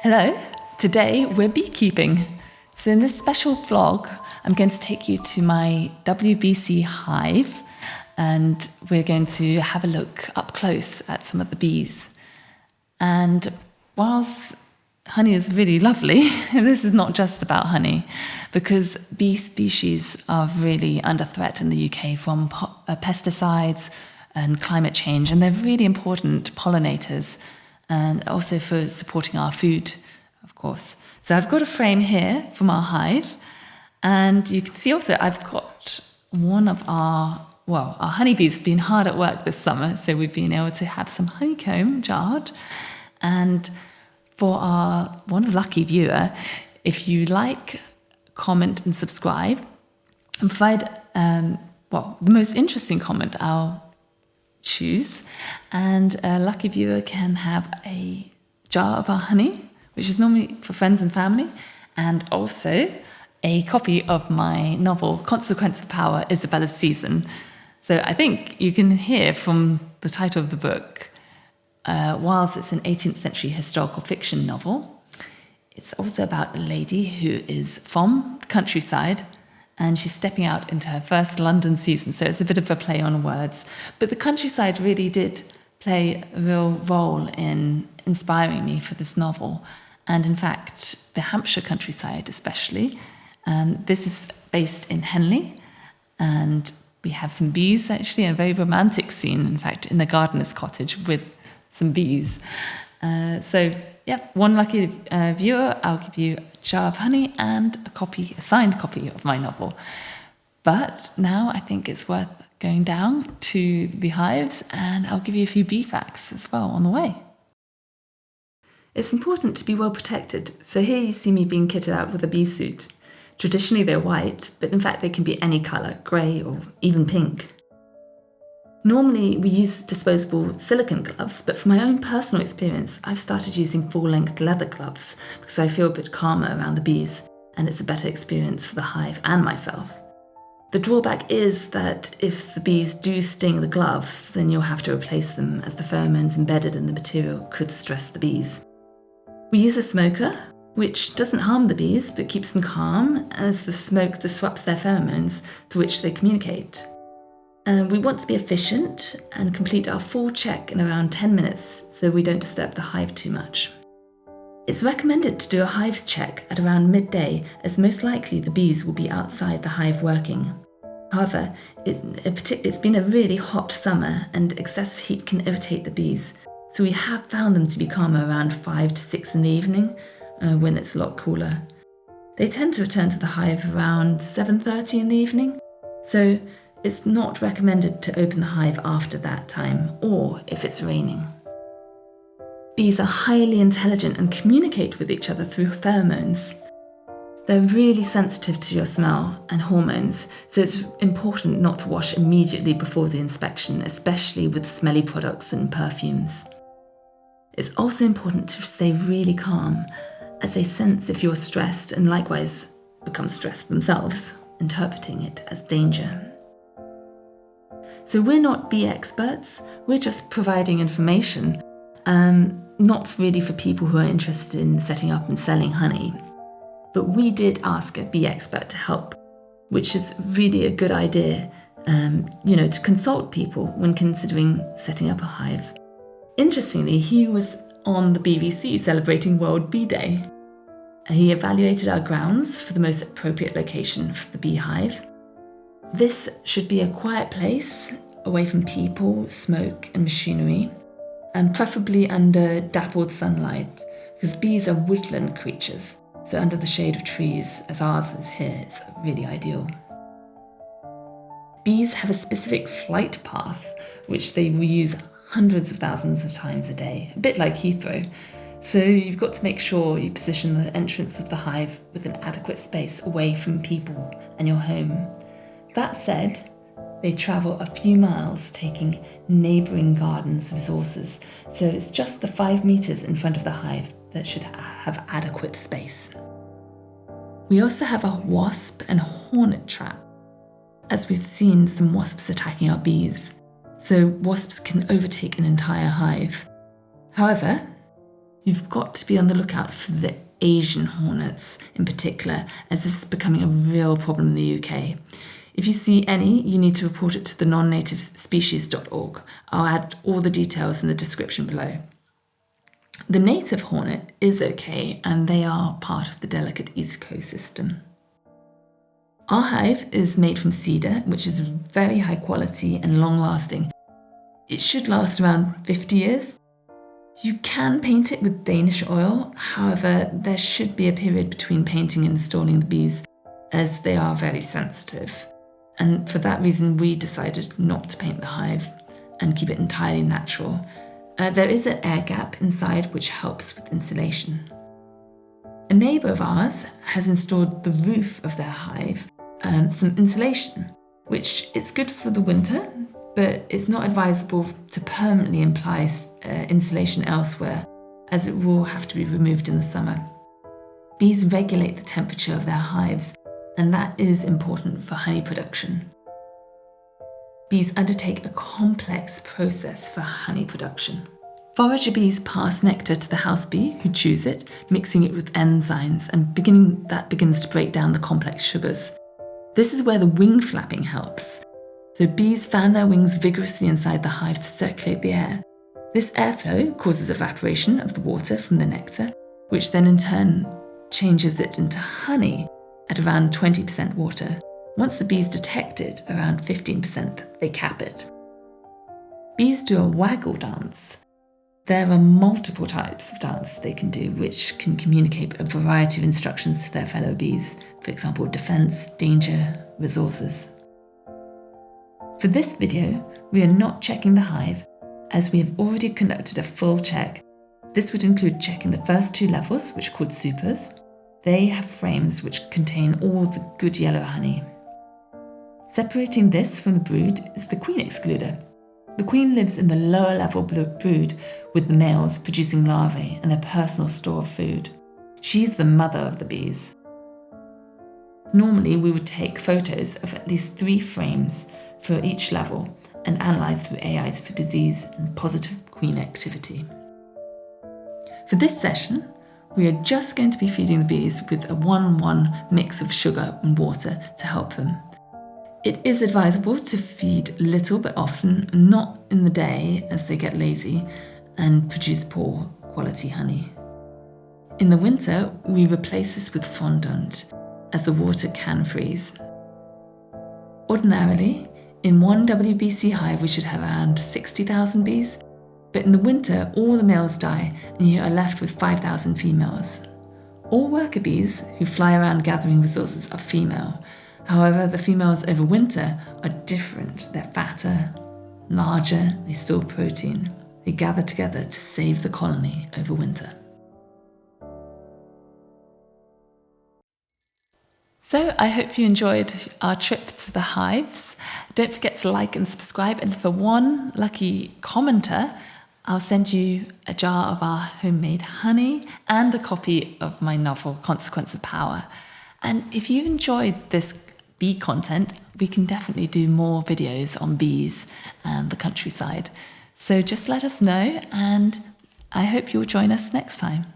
Hello, today we're beekeeping. So in this special vlog, I'm going to take you to my WBC hive and we're going to have a look up close at some of the bees. And whilst honey is really lovely, this is not just about honey, because bee species are really under threat in the UK from pesticides and climate change, and they're really important pollinators and also for supporting our food, of course. So I've got a frame here from our hive, and you can see also I've got one of our honeybees have been hard at work this summer, so we've been able to have some honeycomb jarred. And for our one lucky viewer, if you like, comment and subscribe, and provide the most interesting comment I'll choose, and a lucky viewer can have a jar of our honey, which is normally for friends and family, and also a copy of my novel Consequence of Power, Isabella's Season. So I think you can hear from the title of the book, whilst it's an 18th century historical fiction novel, it's also about a lady who is from the countryside and she's stepping out into her first London season. So it's a bit of a play on words. But the countryside really did play a real role in inspiring me for this novel. And in fact, the Hampshire countryside especially. This is based in Henley, and we have some bees actually, a very romantic scene, in fact, in the gardener's cottage with some bees. One lucky viewer, I'll give you a jar of honey and a signed copy of my novel. But now I think it's worth going down to the hives, and I'll give you a few bee facts as well on the way. It's important to be well protected, so here you see me being kitted out with a bee suit. Traditionally they're white, but in fact they can be any colour, grey or even pink. Normally we use disposable silicone gloves, but for my own personal experience, I've started using full-length leather gloves because I feel a bit calmer around the bees, and it's a better experience for the hive and myself. The drawback is that if the bees do sting the gloves, then you'll have to replace them, as the pheromones embedded in the material could stress the bees. We use a smoker, which doesn't harm the bees but keeps them calm, as the smoke disrupts their pheromones through which they communicate. We want to be efficient and complete our full check in around 10 minutes so we don't disturb the hive too much. It's recommended to do a hives check at around midday, as most likely the bees will be outside the hive working. However, it's been a really hot summer and excessive heat can irritate the bees, so we have found them to be calmer around 5 to 6 in the evening when it's a lot cooler. They tend to return to the hive around 7:30 in the evening, so it's not recommended to open the hive after that time or if it's raining. Bees are highly intelligent and communicate with each other through pheromones. They're really sensitive to your smell and hormones, so it's important not to wash immediately before the inspection, especially with smelly products and perfumes. It's also important to stay really calm, as they sense if you're stressed and likewise become stressed themselves, interpreting it as danger. So we're not bee experts, we're just providing information, not really for people who are interested in setting up and selling honey. But we did ask a bee expert to help, which is really a good idea, to consult people when considering setting up a hive. Interestingly, he was on the BBC celebrating World Bee Day. He evaluated our grounds for the most appropriate location for the beehive. This should be a quiet place, away from people, smoke and machinery, and preferably under dappled sunlight, because bees are woodland creatures, so under the shade of trees, as ours is here, it's really ideal. Bees have a specific flight path, which they will use hundreds of thousands of times a day, a bit like Heathrow. So you've got to make sure you position the entrance of the hive with an adequate space away from people and your home. That said, they travel a few miles taking neighbouring gardens' resources, so it's just the 5 metres in front of the hive that should have adequate space. We also have a wasp and hornet trap, as we've seen some wasps attacking our bees, so wasps can overtake an entire hive. However, You've got to be on the lookout for the Asian hornets in particular, as this is becoming a real problem in the UK. If you see any, you need to report it to the non-nativespecies.org. I'll add all the details in the description below. The native hornet is okay, and they are part of the delicate ecosystem. Our hive is made from cedar, which is very high quality and long lasting. It should last around 50 years. You can paint it with Danish oil, however, there should be a period between painting and installing the bees, as they are very sensitive. And for that reason, we decided not to paint the hive and keep it entirely natural. There is an air gap inside which helps with insulation. A neighbour of ours has installed the roof of their hive some insulation, which is good for the winter, but it's not advisable to permanently apply insulation elsewhere, as it will have to be removed in the summer. Bees regulate the temperature of their hives, and that is important for honey production. Bees undertake a complex process for honey production. Forager bees pass nectar to the house bee, who chews it, mixing it with enzymes, and that begins to break down the complex sugars. This is where the wing flapping helps. So bees fan their wings vigorously inside the hive to circulate the air. This airflow causes evaporation of the water from the nectar, which then in turn changes it into honey at around 20% water. Once the bees detect it around 15%, they cap it. Bees do a waggle dance. There are multiple types of dance they can do, which can communicate a variety of instructions to their fellow bees, for example, defense, danger, resources. For this video, we are not checking the hive, as we have already conducted a full check. This would include checking the first 2 levels, which are called suitors. They have frames which contain all the good yellow honey. Separating this from the brood is the queen excluder. The queen lives in the lower level brood with the males producing larvae and their personal store of food. She's the mother of the bees. Normally, we would take photos of at least 3 frames for each level and analyse through AIs for disease and positive queen activity. For this session, we are just going to be feeding the bees with a 1-1 mix of sugar and water to help them. It is advisable to feed little but often, not in the day as they get lazy and produce poor quality honey. In the winter, we replace this with fondant as the water can freeze. Ordinarily, in one WBC hive we should have around 60,000 bees, but in the winter all the males die and you are left with 5,000 females. All worker bees who fly around gathering resources are female. However, the females over winter are different. They're fatter, larger, they store protein. They gather together to save the colony over winter. So I hope you enjoyed our trip to the hives. Don't forget to like and subscribe, and for one lucky commenter, I'll send you a jar of our homemade honey and a copy of my novel, Consequence of Power. And if you enjoyed this bee content, we can definitely do more videos on bees and the countryside. So just let us know, and I hope you'll join us next time.